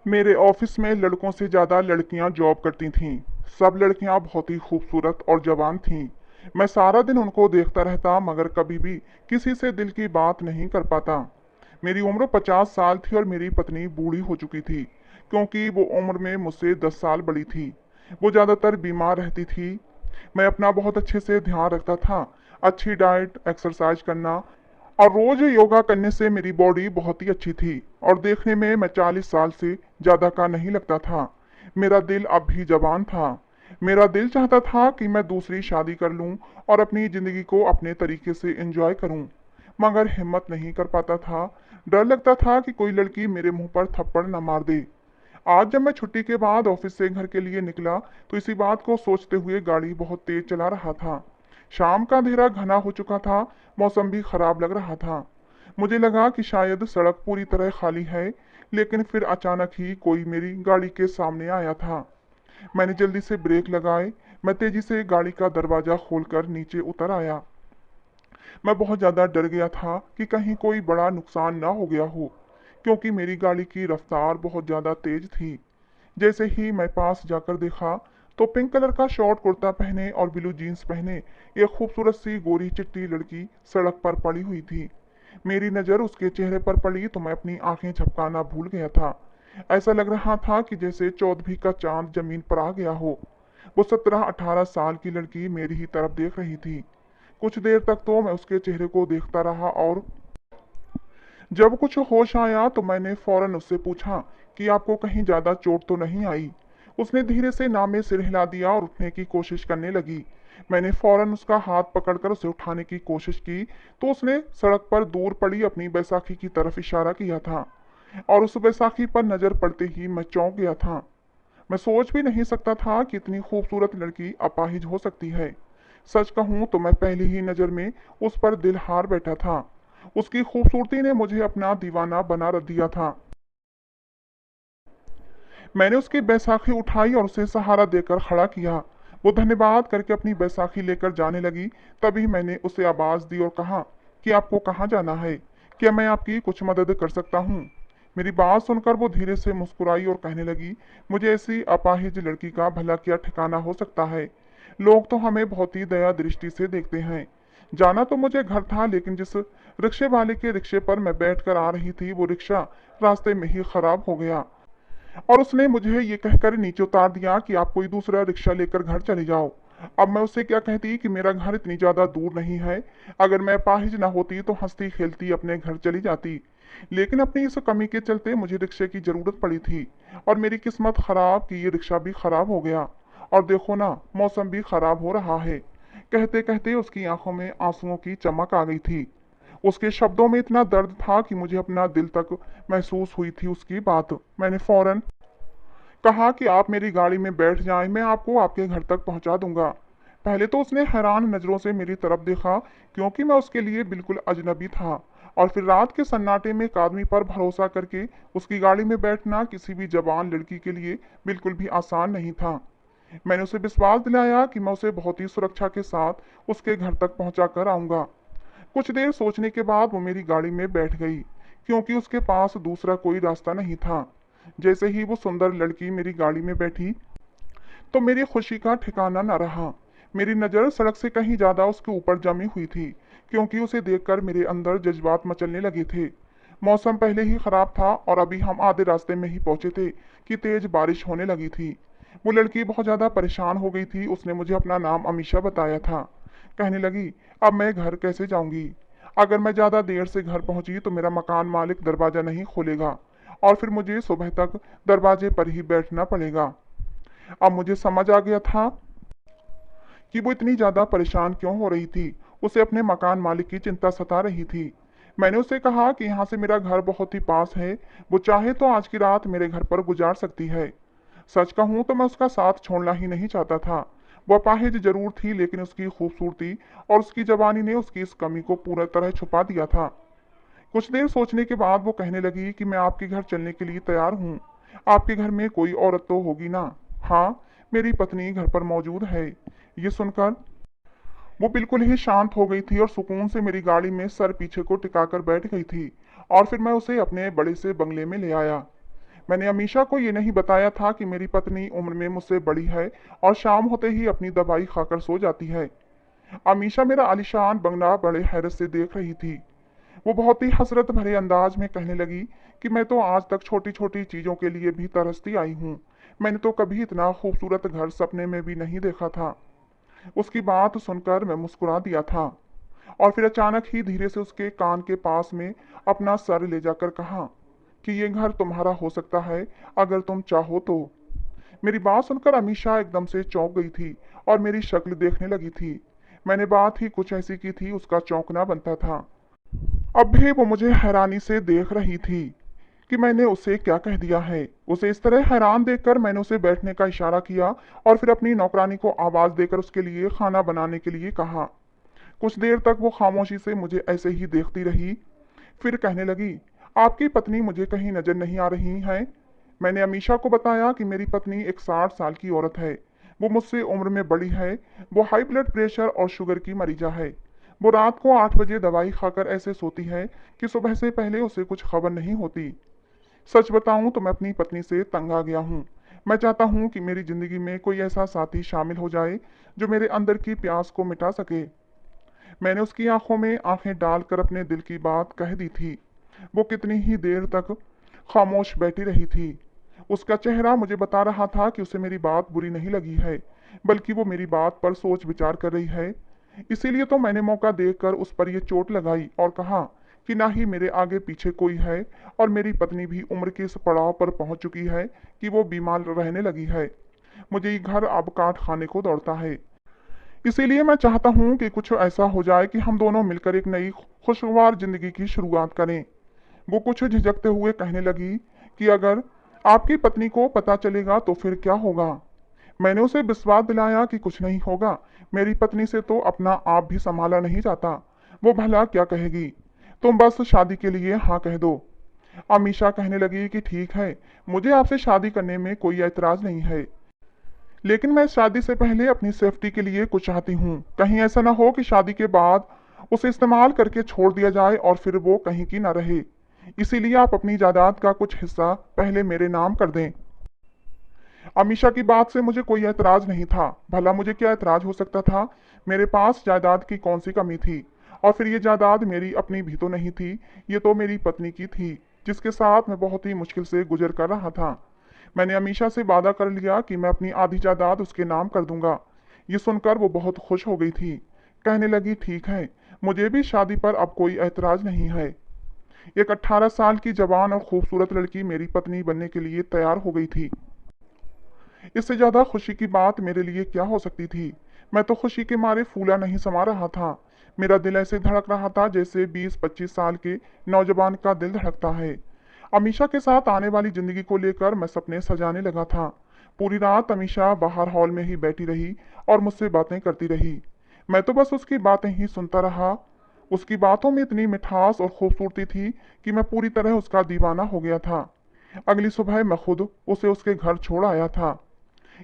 मेरे ऑफिस में लड़कों से ज़्यादा लड़कियां जॉब करती थीं। सब लड़कियां बहुत ही खूबसूरत और जवान थीं। मैं सारा दिन उनको देखता रहता मगर कभी भी किसी से दिल की बात नहीं कर पाता। मेरी उम्र 50 साल थी और मेरी पत्नी बूढ़ी हो चुकी थी, क्योंकि वो उम्र में मुझसे 10 साल बड़ी थी। वो ज़्यादातर बीमार रहती थी। मैं अपना बहुत अच्छे से ध्यान रखता था। अच्छी डाइट, एक्सरसाइज करना और रोज योगा करने से मेरी बॉडी बहुत ही अच्छी थी और देखने में मैं 40 साल से ज्यादा का नहीं लगता था। मेरा दिल अब भी जवान था। मेरा दिल चाहता था कि मैं दूसरी शादी कर लूं और अपनी जिंदगी को अपने तरीके से एंजॉय करूं, मगर हिम्मत नहीं कर पाता था। डर लगता था कि कोई लड़की मेरे मुंह पर थप्पड़ न मार दे। आज जब मैं छुट्टी के बाद ऑफिस से घर के लिए निकला तो इसी बात को सोचते हुए गाड़ी बहुत तेज चला रहा था। शाम का अंधेरा घना हो चुका था। मौसम भी खराब लग रहा था। मुझे लगा कि शायद सड़क पूरी तरह खाली है, लेकिन फिर अचानक ही कोई मेरी गाड़ी के सामने आया था। मैंने जल्दी से ब्रेक लगाए। मैं तेजी से गाड़ी का दरवाजा खोलकर नीचे उतर आया। मैं बहुत ज्यादा डर गया था कि कहीं कोई बड़ा नुकसान ना हो गया हो, क्योंकि मेरी गाड़ी की रफ्तार बहुत ज्यादा तेज थी। जैसे ही मैं पास जाकर देखा तो पिंक कलर का शॉर्ट कुर्ता पहने और ब्लू जीन्स पहने एक खूबसूरत सी गोरी चिट्टी लड़की सड़क पर पड़ी हुई थी। मेरी नज़र उसके चेहरे पर पड़ी तो मैं अपनी आंखें झपकाना भूल गया था। ऐसा लग रहा था कि जैसे चौदहवीं का चांद जमीन पर आ गया हो। वो 17-18 साल की लड़की मेरी ही तरफ देख रही थी। कुछ देर तक तो मैं उसके चेहरे को देखता रहा और जब कुछ होश आया तो मैंने फौरन उससे पूछा कि आपको कहीं ज्यादा चोट तो नहीं आई। उसने धीरे से नामे सिर हिला दिया और उठने की कोशिश करने लगी। मैंने फौरन उसका हाथ पकड़कर उसे उठाने की कोशिश की तो उसने सड़क पर दूर पड़ी अपनी बैसाखी की तरफ इशारा किया था, और उस बैसाखी पर नजर पड़ते ही मैं चौंक गया था। मैं सोच भी नहीं सकता था कि इतनी खूबसूरत लड़की अपाहिज हो सकती है। सच कहूं तो मैं पहली ही नजर में उस पर दिल हार बैठा था। उसकी खूबसूरती ने मुझे अपना दीवाना बना रख दिया था। मैंने उसकी बैसाखी उठाई और उसे सहारा देकर खड़ा किया। वो धन्यवाद करके अपनी बैसाखी लेकर जाने लगी। तभी मैंने उसे आवाज दी और कहा कि आपको कहाँ जाना है? क्या मैं आपकी कुछ मदद कर सकता हूँ? मेरी बात सुनकर वो धीरे से मुस्कुराई और कहने लगी, मुझे ऐसी अपाहिज लड़की का भला क्या ठिकाना हो सकता है। लोग तो हमें बहुत ही दया दृष्टि से देखते हैं। जाना तो मुझे घर था, लेकिन जिस रिक्शे वाले के रिक्शे पर मैं बैठकर आ रही थी वो रिक्शा रास्ते में ही खराब हो गया और उसने मुझे ये कहकर नीचे उतार दिया कि आप कोई दूसरा रिक्शा लेकर घर चले जाओ। अब मैं उससे क्या कहती कि मेरा घर इतनी ज्यादा दूर नहीं है। अगर मैं अपाहिज ना होती तो हंसती खेलती अपने घर चली जाती, लेकिन अपनी इस कमी के चलते मुझे रिक्शे की जरूरत पड़ी थी और मेरी किस्मत खराब कि ये रिक्शा भी खराब हो गया। और देखो ना, मौसम भी खराब हो रहा है। कहते कहते उसकी आंखों में आंसुओं की चमक आ गई थी। उसके शब्दों में इतना दर्द था कि मुझे अपना दिल तक महसूस हुई थी उसकी बात। मैंने फौरन कहा कि आप मेरी गाड़ी में बैठ जाएं, मैं आपको आपके घर तक पहुंचा दूंगा। पहले तो उसने हैरान नजरों से मेरी तरफ देखा, क्योंकि मैं उसके लिए बिल्कुल अजनबी था। और फिर रात के सन्नाटे में एक आदमी पर भरोसा करके उसकी गाड़ी में बैठना किसी भी जवान लड़की के लिए बिल्कुल भी आसान नहीं था। मैंने उसे विश्वास दिलाया कि मैं उसे बहुत ही सुरक्षा के साथ उसके घर तक पहुंचा कर आऊंगा। कुछ देर सोचने के बाद वो मेरी गाड़ी में बैठ गई, क्योंकि उसके पास दूसरा कोई रास्ता नहीं था। जैसे ही वो सुंदर लड़की मेरी गाड़ी में बैठी तो मेरी खुशी का ठिकाना न रहा। मेरी नज़र सड़क से कहीं ज्यादा उसके ऊपर जमी हुई थी, क्योंकि उसे देखकर मेरे अंदर जज्बात मचलने लगे थे। मौसम पहले ही खराब था और अभी हम आधे रास्ते में ही पहुंचे थे कि तेज बारिश होने लगी थी। वो लड़की बहुत ज्यादा परेशान हो गई थी। उसने मुझे अपना नाम अमीशा बताया था। कहने लगी, अब मैं घर कैसे जाऊंगी? अगर मैं ज्यादा देर से घर पहुंची तो मेरा मकान मालिक दरवाजा नहीं खोलेगा और फिर मुझे सुबह तक दरवाजे पर ही बैठना पड़ेगा। अब मुझे समझ आ गया था कि वो इतनी ज्यादा परेशान क्यों हो रही थी। उसे अपने मकान मालिक की चिंता सता रही थी। मैंने उसे कहा कि यहाँ से मेरा घर बहुत ही पास है, वो चाहे तो आज की रात मेरे घर पर गुजार सकती है। सच कहूं तो मैं उसका साथ छोड़ना ही नहीं चाहता था। वो अपाहिज जरूर थी, लेकिन उसकी खूबसूरती और उसकी जवानी ने उसकी इस कमी को पूरी तरह छुपा दिया था। कुछ देर सोचने के बाद वो कहने लगी कि मैं आपके घर चलने के लिए तैयार हूँ। आपके घर में कोई औरत तो होगी ना? हाँ, मेरी पत्नी घर पर मौजूद है। ये सुनकर वो बिल्कुल ही शांत हो गई थी और सुकून से मेरी गाड़ी में सर पीछे को टिकाकर बैठ गई थी। और फिर मैं उसे अपने बड़े से बंगले में ले आया। मैंने अमीशा को ये नहीं बताया था कि मेरी पत्नी उम्र में मुझसे बड़ी है और शाम होते ही अपनी दवाई खाकर सो जाती है। अमीशा मेरा आलीशान बंगला बड़े हैरत से देख रही थी। वो बहुत ही हसरत भरे अंदाज में कहने लगी कि मैं तो आज तक छोटी छोटी चीजों के लिए भी तरसती आई हूँ। मैंने तो कभी इतना खूबसूरत घर सपने में भी नहीं देखा था। उसकी बात सुनकर मैं मुस्कुरा दिया था और फिर अचानक ही धीरे से उसके कान के पास में अपना सर ले जाकर कहा कि ये घर तुम्हारा हो सकता है अगर तुम चाहो तो। मेरी बात सुनकर अमीशा एकदम से चौंक गई थी और मेरी शक्ल देखने लगी थी। मैंने बात ही कुछ ऐसी की थी, उसका चौंकना बनता था। अब भी वो मुझे हैरानी से देख रही थी कि मैंने उसे क्या कह दिया है। उसे इस तरह हैरान देखकर मैंने उसे बैठने का इशारा किया और फिर अपनी नौकरानी को आवाज देकर उसके लिए खाना बनाने के लिए कहा। कुछ देर तक वो खामोशी से मुझे ऐसे ही देखती रही, फिर कहने लगी, आपकी पत्नी मुझे कहीं नजर नहीं आ रही है। मैंने अमीशा को बताया कि मेरी पत्नी एक 60 साल की औरत है। वो मुझसे उम्र में बड़ी है। वो हाई ब्लड प्रेशर और शुगर की मरीजा है। वो रात को 8 बजे दवाई खाकर ऐसे सोती है कि सुबह से पहले उसे कुछ खबर नहीं होती। सच बताऊं तो मैं अपनी पत्नी से तंग आ गया हूँ। मैं चाहता हूँ कि मेरी जिंदगी में कोई ऐसा साथी शामिल हो जाए जो मेरे अंदर की प्यास को मिटा सके। मैंने उसकी आंखों में आंखें डालकर अपने दिल की बात कह दी थी। वो कितनी ही देर तक खामोश बैठी रही थी। उसका चेहरा मुझे बता रहा था कि उसे मेरी बात बुरी नहीं लगी है, बल्कि वो मेरी बात पर सोच विचार कर रही है। इसीलिए तो मैंने मौका देखकर उस पर यह चोट लगाई और कहा कि ना ही मेरे आगे पीछे कोई है और मेरी पत्नी भी उम्र के इस पड़ाव पर पहुंच चुकी है कि वो बीमार रहने लगी है। मुझे ये घर अब काट खाने को दौड़ता है। इसीलिए मैं चाहता हूँ कि कुछ ऐसा हो जाए कि हम दोनों मिलकर एक नई खुशगवार जिंदगी की शुरुआत करें। वो कुछ झिझकते हुए कहने लगी कि अगर आपकी पत्नी को पता चलेगा तो फिर क्या होगा। मैंने उसे विश्वास दिलाया कि कुछ नहीं होगा। मेरी पत्नी से तो अपना आप भी संभाला नहीं जाता। वो भला क्या कहेगी। तुम बस शादी के लिए हाँ कह दो। अमीशा कहने लगी कि ठीक है, मुझे आपसे शादी करने में कोई ऐतराज नहीं है, लेकिन मैं शादी से पहले अपनी सेफ्टी के लिए कुछ चाहती हूँ। कहीं ऐसा ना हो कि शादी के बाद उसे इस्तेमाल करके छोड़ दिया जाए और फिर वो कहीं की ना रहे। इसीलिए आप अपनी जायदाद का कुछ हिस्सा पहले मेरे नाम कर दें। अमीशा की बात से मुझे कोई ऐतराज नहीं था। भला मुझे क्या ऐतराज हो सकता था। मेरे पास जायदाद की कौन सी कमी थी। और फिर ये जायदाद मेरी अपनी भी तो नहीं थी, ये तो मेरी पत्नी की थी, जिसके साथ मैं बहुत ही मुश्किल से गुजर कर रहा था। मैंने अमीशा से वादा कर लिया कि मैं अपनी आधी जायदाद उसके नाम कर दूंगा। ये सुनकर वो बहुत खुश हो गई थी। कहने लगी, ठीक है, मुझे भी शादी पर अब कोई ऐतराज नहीं है। एक 18 साल की जवान और खूबसूरत लड़की मेरी पत्नी बनने के लिए तैयार हो गई थी। इससे ज्यादा खुशी की बात मेरे लिए क्या हो सकती थी। मैं तो खुशी के मारे फूला नहीं समा रहा था। मेरा दिल ऐसे धड़क रहा था जैसे 20-25 साल के नौजवान का दिल धड़कता है। अमीशा के साथ आने वाली जिंदगी को लेकर मैं सपने सजाने लगा था। पूरी रात अमीशा बाहर हॉल में ही बैठी रही और मुझसे बातें करती रही। मैं तो बस उसकी बातें ही सुनता रहा। उसकी बातों में इतनी मिठास और खूबसूरती थी कि मैं पूरी तरह उसका दीवाना हो गया था। अगली सुबह मैं खुद उसे उसके घर छोड़ आया था।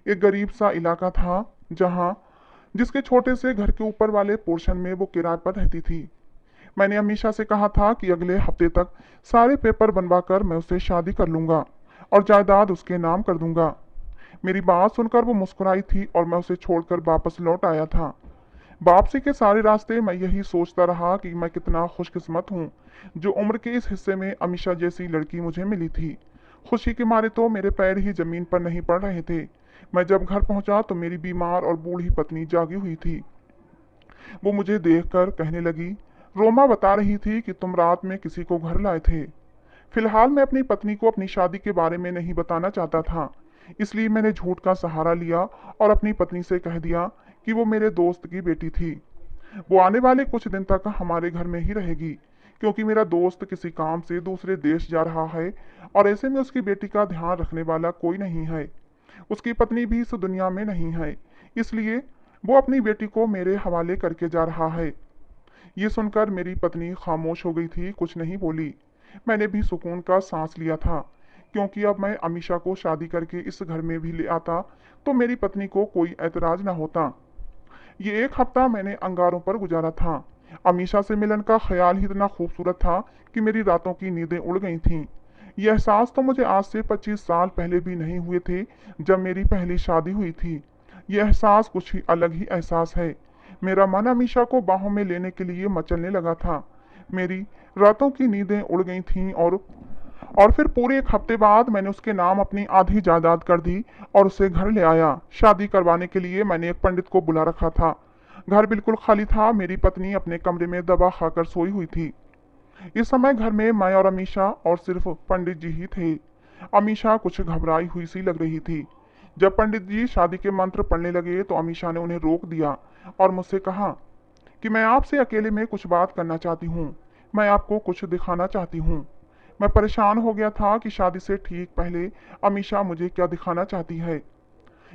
एक गरीब सा इलाका था जहां जिसके छोटे से घर के ऊपर वाले पोर्शन में वो किराए पर रहती थी। मैंने अमीशा से कहा था कि अगले हफ्ते तक सारे पेपर बनवाकर मैं उससे शादी कर लूंगा और जायदाद उसके नाम कर दूंगा। मेरी बात सुनकर वो मुस्कुराई थी और मैं उसे छोड़कर वापस लौट आया था। वापसी के सारे रास्ते मैं यही सोचता रहा कि मैं कितना खुशकिस्मत हूँ जो उम्र के इस हिस्से में अमीशा जैसी लड़की मुझे मिली थी। खुशी के मारे तो मेरे पैर ही जमीन पर नहीं पड़ रहे थे। मैं जब घर पहुंचा तो मेरी बीमार और बूढ़ी पत्नी जागी हुई थी। वो मुझे देखकर कहने लगी, रोमा बता रही थी कि तुम रात में किसी को घर लाए थे। फिलहाल मैं अपनी पत्नी को अपनी शादी के बारे में नहीं बताना चाहता था, इसलिए मैंने झूठ का सहारा लिया और अपनी पत्नी से कह दिया कि वो मेरे दोस्त की बेटी थी। वो आने वाले कुछ दिन तक हमारे घर में ही रहेगी, क्योंकि मेरा दोस्त किसी काम से दूसरे देश जा रहा है और ऐसे में उसकी बेटी का ध्यान रखने वाला कोई नहीं है। उसकी पत्नी भी इस दुनिया में नहीं है, इसलिए वो अपनी बेटी को मेरे हवाले करके जा रहा है। ये सुनकर मेरी पत्नी खामोश हो गई थी, कुछ नहीं बोली। मैंने भी सुकून का सांस लिया था, क्योंकि अब मैं अमीशा को शादी करके इस घर में भी ले आता तो मेरी पत्नी को कोई ऐतराज न होता। ये एक हफ्ता मैंने अंगारों पर गुजारा था। अमीशा से मिलन का ख्याल ही इतना खूबसूरत था कि मेरी रातों की नींदें उड़ गई थीं। ये एहसास तो मुझे आज से 25 साल पहले भी नहीं हुए थे, जब मेरी पहली शादी हुई थी। ये एहसास कुछ ही अलग ही एहसास है। मेरा मन अमीषा को बाहों में लेने के लिए मचलने लगा था। मेरी रातों की नींदें उड़ गई थीं और फिर पूरे एक हफ्ते बाद मैंने उसके नाम अपनी आधी जायदाद कर दी और उसे घर ले आया। शादी करवाने के लिए मैंने एक पंडित को बुला रखा था। घर बिल्कुल खाली था। मेरी पत्नी अपने कमरे में दवा खाकर सोई हुई थी। इस समय घर में मैं और अमीषा और सिर्फ पंडित जी ही थे। अमीषा कुछ घबराई हुई सी लग रही थी। जब पंडित जी शादी के मंत्र पढ़ने लगे तो अमीषा ने उन्हें रोक दिया और मुझसे कहा कि मैं आपसे अकेले में कुछ बात करना चाहती हूँ। मैं आपको कुछ दिखाना चाहती हूँ। मैं परेशान हो गया था कि शादी से ठीक पहले अमीषा मुझे क्या दिखाना चाहती है।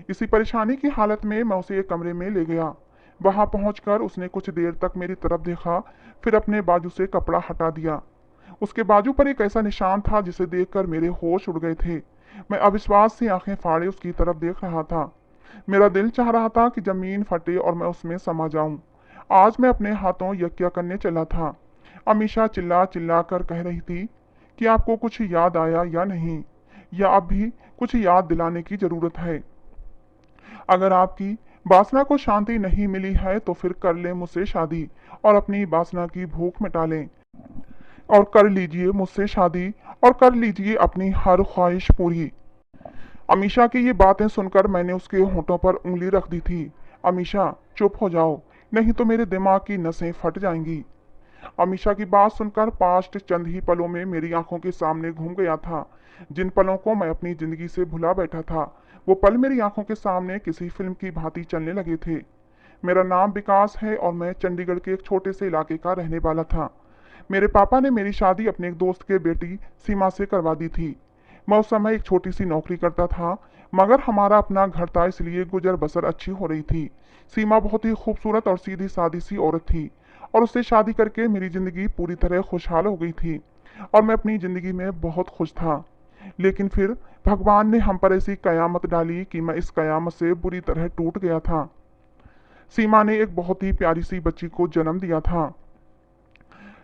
इसी परेशानी की हालत में मैं उसे एक कमरे में ले गया। वहां पहुंचकर उसने कुछ देर तक मेरी तरफ देखा, फिर अपने बाजू से कपड़ा हटा दिया। उसके बाजू पर एक ऐसा निशान था जिसे देखकर मेरे होश उड़ गए थे। मैं अविश्वास से आंखें फाड़े उसकी तरफ देख रहा था। मेरा दिल चाह रहा था कि जमीन फटे और मैं उसमें समा जाऊं। आज मैं अपने हाथों यज्ञ करने चला था। अमीषा चिल्ला चिल्ला कर कह रही थी कि आपको कुछ याद आया या नहीं, या अब भी कुछ याद दिलाने की जरूरत है। अगर आपकी वासना को शांति नहीं मिली है तो फिर कर लें मुझसे शादी और अपनी वासना की भूख मिटा लें। और कर लीजिए मुझसे शादी और कर लीजिए अपनी हर ख्वाहिश पूरी। अमीषा की ये बातें सुनकर मैंने उसके होंठों पर उंगली रख दी थी। अमीषा चुप हो जाओ, नहीं तो मेरे दिमाग की नसें फट जाएंगी। अमीषा की बात सुनकर पास्ट चंद ही पलों में मेरी आंखों के सामने घूम गया था। जिन पलों को मैं अपनी जिंदगी से भुला बैठा था, वो पल मेरी आंखों के सामने किसी फिल्म की भांति चलने लगे थे। मेरा नाम विकास है और मैं चंडीगढ़ के एक छोटे से इलाके का रहने वाला था। मेरे पापा ने मेरी शादी अपने एक दोस्त के बेटी सीमा से करवा दी थी। मैं उस समय एक छोटी सी नौकरी करता था, मगर हमारा अपना घर था, इसलिए गुजर बसर अच्छी हो रही थी। सीमा बहुत ही खूबसूरत और सीधी सादी सी औरत थी और उससे शादी करके मेरी जिंदगी पूरी तरह खुशहाल हो गई थी और मैं अपनी जिंदगी में बहुत खुश था। लेकिन फिर भगवान ने हम पर ऐसी कयामत डाली कि मैं इस कयामत से बुरी तरह टूट गया था। सीमा ने एक बहुत ही प्यारी सी बच्ची को जन्म दिया था,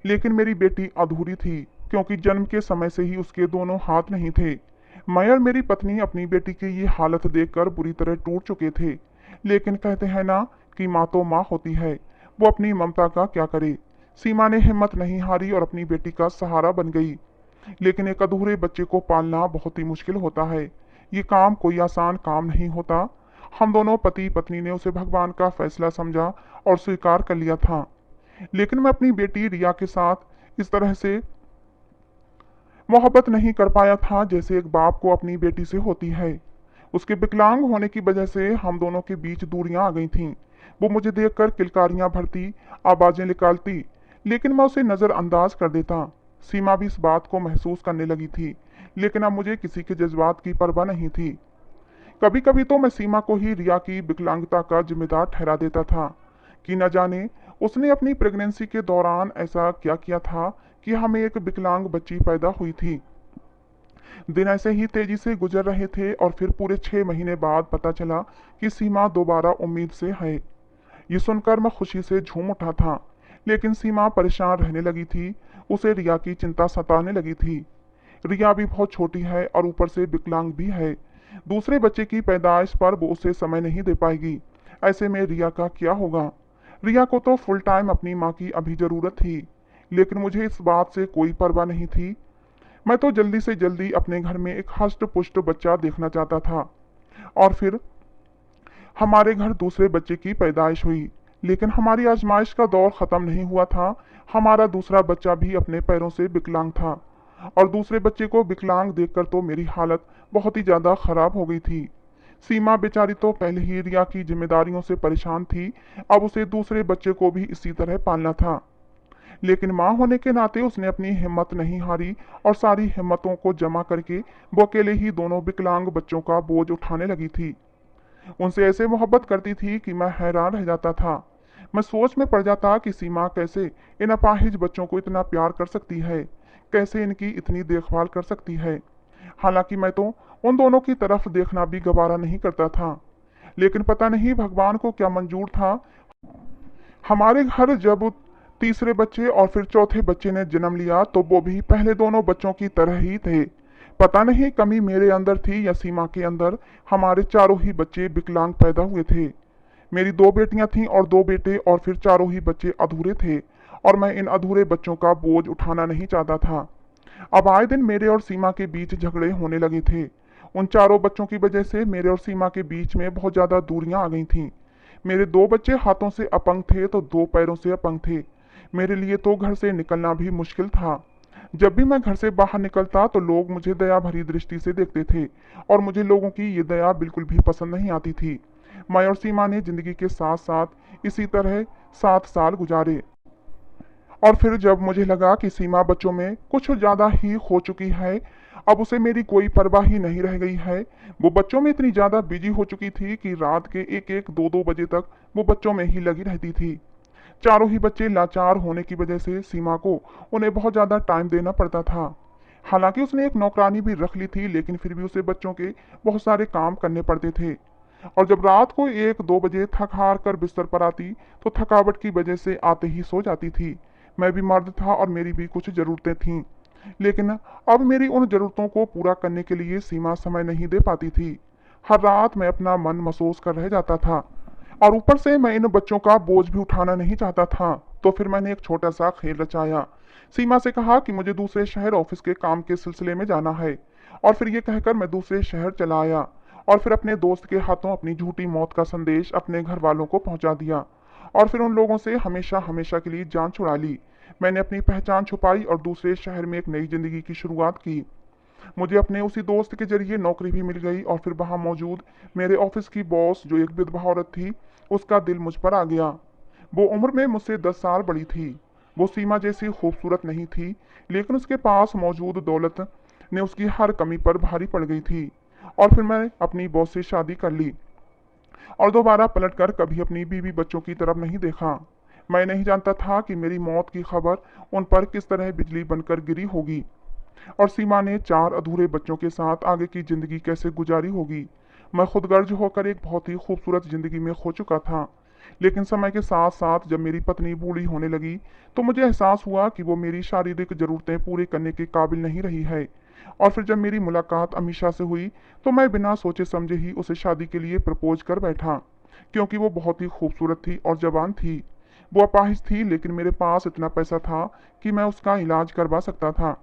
लेकिन मेरी बेटी अधूरी थी क्योंकि जन्म के समय से ही उसके दोनों हाथ नहीं थे। मैं और मेरी पत्नी अपनी बेटी की ये हालत देखकर बुरी तरह टूट चुके थे। लेकिन कहते हैं ना कि माँ तो माँ होती है, वो अपनी ममता का क्या करे। सीमा ने हिम्मत नहीं हारी और अपनी बेटी का सहारा बन गई। लेकिन एक अधूरे बच्चे को पालना बहुत ही मुश्किल होता है। ये काम कोई आसान काम नहीं होता। हम दोनों पति पत्नी ने उसे भगवान का फैसला समझा और स्वीकार कर लिया था। लेकिन मैं अपनी बेटी रिया के साथ इस तरह से मोहब्बत नहीं कर पाया था जैसे एक बाप को अपनी बेटी से होती है। उसके विकलांग होने की वजह से हम दोनों के बीच दूरियां आ गई थीं। वो मुझे देखकर किलकारियां भरती, आवाजें निकालती, लेकिन मैं उसे नजरअंदाज कर देता। सीमा भी इस बात को महसूस करने लगी थी, लेकिन अब मुझे किसी के जज्बात की परवाह नहीं थी। कभी कभी तो मैं सीमा को ही रिया की विकलांगता का जिम्मेदार ठहरा देता था कि न जाने उसने अपनी प्रेगनेंसी के दौरान ऐसा क्या किया था कि हमें एक विकलांग बच्ची पैदा हुई थी। दिन ऐसे ही तेजी से गुजर रहे थे और फिर पूरे 6 महीने बाद पता चला कि सीमा दोबारा उम्मीद से है। ये सुनकर मैं खुशी से झूम उठा था, लेकिन सीमा परेशान रहने लगी थी। उसे रिया की चिंता सताने लगी थी। रिया भी बहुत छोटी है और ऊपर से विकलांग भी है। दूसरे बच्चे की पैदाइश पर वो उसे समय नहीं दे पाएगी। ऐसे में रिया का क्या होगा। रिया को तो फुल टाइम अपनी माँ की अभी जरूरत थी, लेकिन मुझे इस बात से कोई परवाह नहीं थी। मैं तो जल्दी से जल्दी अपने घर में एक हष्ट पुष्ट बच्चा देखना चाहता था। और फिर हमारे घर दूसरे बच्चे की पैदाइश हुई, लेकिन हमारी आजमाइश का दौर खत्म नहीं हुआ था। हमारा दूसरा बच्चा भी अपने पैरों से विकलांग था और दूसरे बच्चे को विकलांग देखकर तो मेरी हालत बहुत ही ज्यादा खराब हो गई थी। सीमा बेचारी तो पहले ही रिया की जिम्मेदारियों से परेशान थी, अब उसे दूसरे बच्चे को भी इसी तरह पालना था। लेकिन माँ होने के नाते उसने अपनी हिम्मत नहीं हारी और सारी हिम्मतों को जमा करके वो अकेले ही दोनों विकलांग बच्चों का बोझ उठाने लगी थी। उनसे ऐसे मोहब्बत करती थी कि मैं हैरान रह जाता था। मैं सोच में पड़ जाता कि सीमा कैसे इन अपाहिज बच्चों को इतना प्यार कर सकती है, कैसे इनकी इतनी देखभाल कर सकती है। हालांकि मैं तो उन दोनों की तरफ देखना भी गवारा नहीं करता था, लेकिन पता नहीं भगवान को क्या मंजूर था। हमारे घर जब तीसरे बच्चे और फिर चौथे बच्चे ने जन्म लिया तो वो भी पहले दोनों बच्चों की तरह ही थे। पता नहीं कमी मेरे अंदर थी या सीमा के अंदर, हमारे चारों ही बच्चे विकलांग पैदा हुए थे। मेरी दो बेटियां थीं और दो बेटे, और फिर चारों ही बच्चे अधूरे थे, और मैं इन अधूरे बच्चों का बोझ उठाना नहीं चाहता था। अब आए दिन मेरे और सीमा के बीच झगड़े होने लगे थे। उन चारों बच्चों की वजह से मेरे और सीमा के बीच में बहुत ज्यादा दूरियां आ गई थीं। मेरे दो बच्चे हाथों से अपंग थे तो दो पैरों से अपंग थे। मेरे लिए तो घर से निकलना भी मुश्किल था। जब भी मैं घर से बाहर निकलता तो लोग मुझे दया भरी दृष्टि से देखते थे, और मुझे लोगों की ये दया बिल्कुल भी पसंद नहीं आती थी। मैं और सीमा ने जिंदगी के साथ साथ इसी तरह 7 साल गुजारे। और फिर जब मुझे लगा कि सीमा बच्चों में कुछ ज्यादा ही खो चुकी है, अब उसे मेरी कोई परवाह ही नहीं रह गई है। वो बच्चों में इतनी ज्यादा बिजी हो चुकी थी कि रात के 1-1, 2-2 बजे तक वो बच्चों में ही लगी रहती थी। चारों ही बच्चे लाचार होने की वजह से सीमा को उन्हें बहुत ज्यादा टाइम देना पड़ता था। हालांकि उसने एक नौकरानी भी रख ली थी, लेकिन फिर भी उसे बच्चों के बहुत सारे काम करने पड़ते थे। और जब रात को 1-2 बजे थक हार कर बिस्तर पर आती तो थकावट की वजह से आते ही सो जाती थी। मैं भी मर्द था और मेरी भी कुछ जरूरतें थीं, लेकिन अब मेरी उन जरूरतों को पूरा करने के लिए सीमा समय नहीं दे पाती थी। हर रात मैं अपना मन महसूस कर रह जाता था, और ऊपर से मैं इन बच्चों का बोझ भी उठाना नहीं चाहता था। तो फिर मैंने एक छोटा सा खेल रचाया। सीमा से कहा कि मुझे दूसरे शहर ऑफिस के काम के सिलसिले में जाना है, और फिर ये कहकर मैं दूसरे शहर चला आया, और फिर अपने दोस्त के हाथों अपनी झूठी मौत का संदेश अपने घर वालों को पहुंचा दिया, और फिर उन लोगों से हमेशा हमेशा के लिए जान छुड़ा ली। मैंने अपनी पहचान छुपाई और दूसरे शहर में एक नई जिंदगी की शुरुआत की। मुझे अपने उसी दोस्त के जरिए नौकरी भी मिल गई, और फिर वहां मौजूद मेरे ऑफिस की बॉस जो एक विधवा औरत थी, उसका दिल मुझ पर आ गया। वो उम्र में मुझसे 10 साल बड़ी थी। वो सीमा जैसी खूबसूरत नहीं थी, लेकिन उसके पास मौजूद दौलत ने उसकी हर कमी पर भारी पड़ गई थी। और फिर मैं अपनी बॉस से शादी कर ली, और दोबारा पलटकर कभी अपनी बीवी बच्चों की तरफ नहीं देखा। मैं नहीं जानता था कि मेरी मौत की खबर उन पर किस तरह बिजली बनकर गिरी होगी, और सीमा ने 4 अधूरे बच्चों के साथ आगे की जिंदगी कैसे गुजारी होगी। मैं खुदगर्ज होकर एक बहुत ही खूबसूरत जिंदगी में खो चुका था। लेकिन समय के साथ साथ जब मेरी पत्नी बूढ़ी होने लगी तो मुझे एहसास हुआ कि वो मेरी शारीरिक जरूरतें पूरी करने के काबिल नहीं रही है। और फिर जब मेरी मुलाकात अमीशा से हुई तो मैं बिना सोचे समझे ही उसे शादी के लिए प्रपोज कर बैठा, क्योंकि वो बहुत ही खूबसूरत थी और जवान थी। वो अपाहिज थी, लेकिन मेरे पास इतना पैसा था कि मैं उसका इलाज करवा सकता था।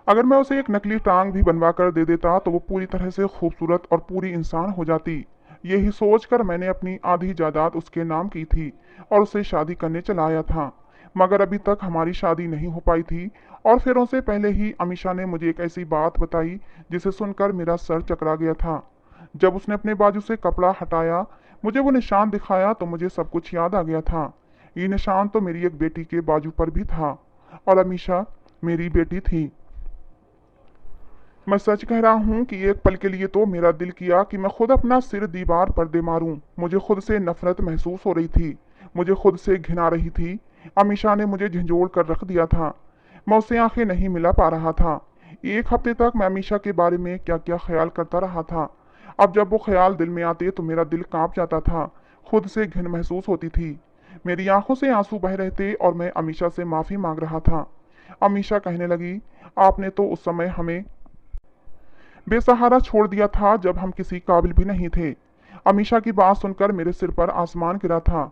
अगर मैं उसे एक नकली टांग भी बनवा कर दे देता तो वो पूरी तरह से खूबसूरत और पूरी इंसान हो जाती। यही सोचकर मैंने अपनी आधी जायदाद उसके नाम की थी और उसे शादी करने चला आया था। मगर अभी तक हमारी शादी नहीं हो पाई थी, और फेरों से पहले ही अमीशा ने मुझे एक ऐसी बात बताई जिसे सुनकर मेरा सर चकरा गया था। जब उसने अपने बाजू से कपड़ा हटाया, मुझे वो निशान दिखाया, तो मुझे सब कुछ याद आ गया था। ये निशान तो मेरी एक बेटी के बाजू पर भी था, और अमीशा मेरी बेटी थी। मैं सच कह रहा हूँ कि एक पल के लिए तो मेरा दिल किया कि मैं खुद अपना सिर दीवार पर दे मारूं। मुझे खुद से नफरत महसूस हो रही थी, मुझे खुद से घिना रही थी। अमीशा ने मुझे झंझोड़ कर रख दिया था। मैं उससे आंखें नहीं मिला पा रहा था। 1 हफ्ते तक मैं अमीशा के बारे में क्या क्या ख्याल करता रहा था। अब जब वो ख्याल दिल में आते तो मेरा दिल कांप जाता था, खुद से घिन महसूस होती थी। मेरी आंखों से आंसू बह रहे थे और मैं अमीशा से माफी मांग रहा था। अमीशा कहने लगी, आपने तो उस समय हमें बेसहारा छोड़ दिया था जब हम किसी काबिल भी नहीं थे। अमीशा की बात सुनकर मेरे सिर पर आसमान गिरा था।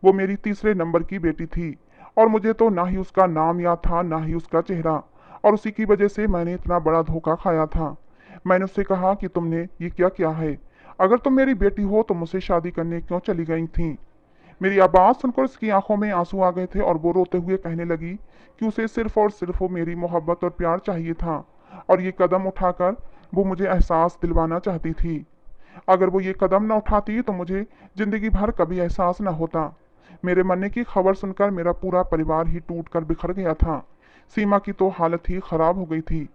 वो मेरी तीसरे नंबर की बेटी थी, और मुझे तो ना ही उसका नाम याद था ना ही उसका चेहरा, और उसी की वजह से मैंने इतना बड़ा धोखा खाया था। मैंने उससे कहा कि तुमने ये क्या किया है? अगर तुम मेरी बेटी हो तो मुझसे शादी करने क्यों चली गई थी? मेरी आवाज सुनकर उसकी आंखों में आंसू आ गए थे, और वो रोते हुए कहने लगी कि उसे सिर्फ और सिर्फ वो मेरी मोहब्बत और प्यार चाहिए था, और ये कदम उठाकर वो मुझे एहसास दिलवाना चाहती थी। अगर वो ये कदम न उठाती तो मुझे जिंदगी भर कभी एहसास न होता। मेरे मरने की खबर सुनकर मेरा पूरा परिवार ही टूट कर बिखर गया था। सीमा की तो हालत ही खराब हो गई थी।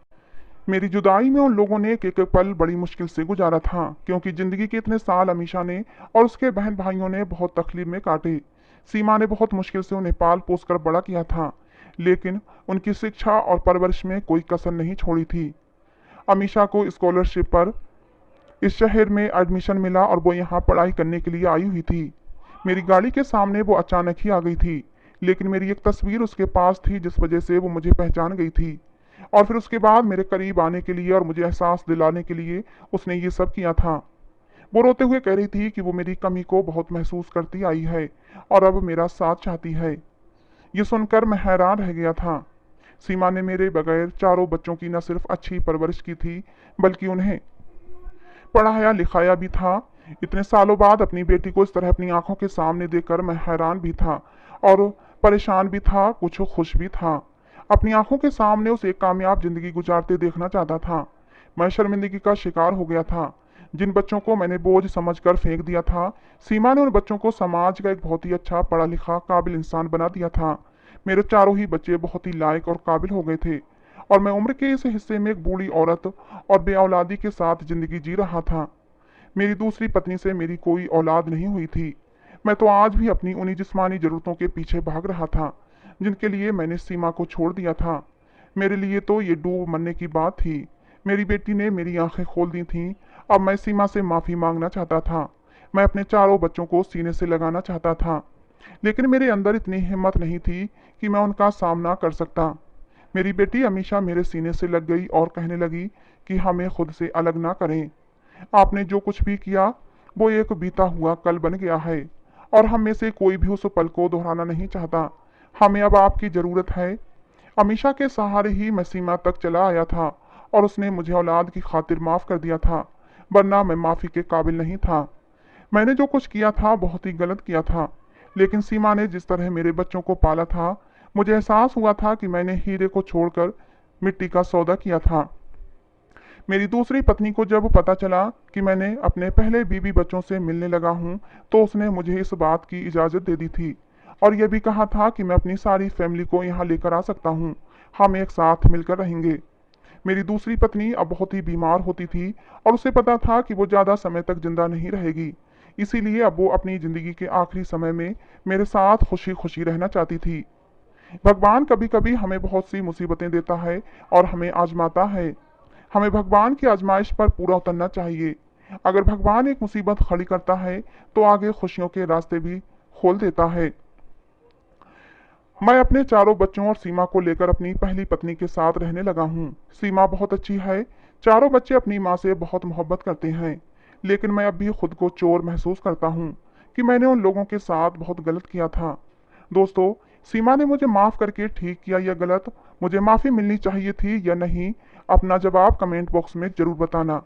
मेरी जुदाई में उन लोगों ने एक एक पल बड़ी मुश्किल से गुजारा था, क्योंकि जिंदगी के इतने साल अमीशा ने और उसके बहन भाइयों ने बहुत तकलीफ में काटे। सीमा ने बहुत मुश्किल से उन्हें पाल पोस कर बड़ा किया था, लेकिन उनकी शिक्षा और परवरिश में कोई कसर नहीं छोड़ी थी। अमीशा को स्कॉलरशिप पर इस शहर में एडमिशन मिला और वो यहाँ पढ़ाई करने के लिए आई हुई थी। मेरी गाड़ी के सामने वो अचानक ही आ गई थी, लेकिन मेरी एक तस्वीर उसके पास थी जिस वजह से वो मुझे पहचान गई थी। और फिर उसके बाद मेरे करीब आने के लिए और मुझे एहसास दिलाने के लिए उसने ये सब किया था। वो रोते हुए कह रही थी कि वो मेरी कमी को बहुत महसूस करती आई है और अब मेरा साथ चाहती है। ये सुनकर मैं हैरान रह गया था। सीमा ने मेरे बगैर चारों बच्चों की न सिर्फ अच्छी परवरिश की थी, बल्कि उन्हें पढ़ाया लिखाया भी था। इतने सालों बाद अपनी बेटी को इस तरह अपनी आंखों के सामने देखकर मैं हैरान भी था और परेशान भी था, कुछ खुश भी था। अपनी आंखों के सामने उसे एक कामयाब जिंदगी गुजारते देखना चाहता था। मैं शर्मिंदगी का शिकार हो गया था। जिन बच्चों को मैंने बोझ समझकर फेंक दिया था, सीमा ने उन बच्चों को समाज का एक बहुत ही अच्छा पढ़ा लिखा काबिल इंसान बना दिया था। मेरे चारों ही बच्चे बहुत ही लायक और काबिल हो गए थे और मैं उम्र के इस हिस्से में एक बूढ़ी औरत और बे औलादी के साथ जिंदगी जी रहा था। मेरी दूसरी पत्नी से मेरी कोई औलाद नहीं हुई थी। मैं तो आज भी अपनी उन्हीं जिस्मानी जरूरतों के पीछे भाग रहा था जिनके लिए मैंने सीमा को छोड़ दिया था। मेरे लिए तो ये डूब मरने की बात थी। मेरी बेटी ने मेरी आंखें खोल दी थीं। अब मैं सीमा से माफी मांगना चाहता था। मैं अपने चारों बच्चों को सीने से लगाना चाहता था, लेकिन मेरे अंदर इतनी हिम्मत नहीं थी कि मैं उनका सामना कर सकता। मेरी बेटी अमीशा मेरे सीने से लग गई और कहने लगी कि हमें खुद से अलग ना करें। आपने जो कुछ भी किया वो एक बीता हुआ कल बन गया है और हम में से कोई भी उस पल को दोहराना नहीं चाहता। हमें अब आपकी जरूरत है। अमीशा के सहारे ही मैं सीमा तक चला आया था और उसने मुझे औलाद की खातिर माफ कर दिया था, वरना मैं माफी के काबिल नहीं था। मैंने जो कुछ किया था बहुत ही गलत किया था, लेकिन सीमा ने जिस तरह मेरे बच्चों को पाला था, मुझे एहसास हुआ था कि मैंने हीरे को छोड़कर मिट्टी का सौदा किया था। मेरी दूसरी पत्नी को जब पता चला कि मैंने अपने पहले बीवी बच्चों से मिलने लगा हूँ, तो उसने मुझे इस बात की इजाज़त दे दी थी और यह भी कहा था कि मैं अपनी सारी फैमिली को यहाँ लेकर आ सकता हूँ। हम एक साथ मिलकर रहेंगे। मेरी दूसरी पत्नी अब बहुत ही बीमार होती थी और उसे पता था कि वो ज़्यादा समय तक जिंदा नहीं रहेगी। इसीलिए अब वो अपनी ज़िंदगी के आखिरी समय में मेरे साथ खुशी खुशी रहना चाहती थी। भगवान कभी कभी हमें बहुत सी मुसीबतें देता है और हमें आजमाता है। हमें भगवान की आजमाइश पर पूरा उतरना चाहिए। अगर भगवान एक मुसीबत खड़ी करता है तो आगे खुशियों के रास्ते भी खोल देता है। मैं अपने चारों बच्चों और सीमा को लेकर अपनी पहली पत्नी के साथ रहने लगा हूँ। सीमा बहुत अच्छी है। चारों बच्चे अपनी माँ से बहुत मोहब्बत करते हैं, लेकिन मैं अब भी खुद को चोर महसूस करता हूँ कि मैंने उन लोगों के साथ बहुत गलत किया था। दोस्तों, सीमा ने मुझे माफ करके ठीक किया या गलत, मुझे माफी मिलनी चाहिए थी या नहीं, अपना जवाब कमेंट बॉक्स में जरूर बताना।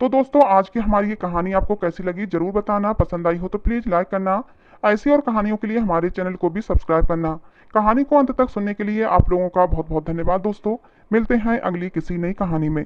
तो दोस्तों, आज की हमारी ये कहानी आपको कैसी लगी जरूर बताना। पसंद आई हो तो प्लीज लाइक करना। ऐसी और कहानियों के लिए हमारे चैनल को भी सब्सक्राइब करना। कहानी को अंत तक सुनने के लिए आप लोगों का बहुत बहुत धन्यवाद दोस्तों। मिलते हैं अगली किसी नई कहानी में।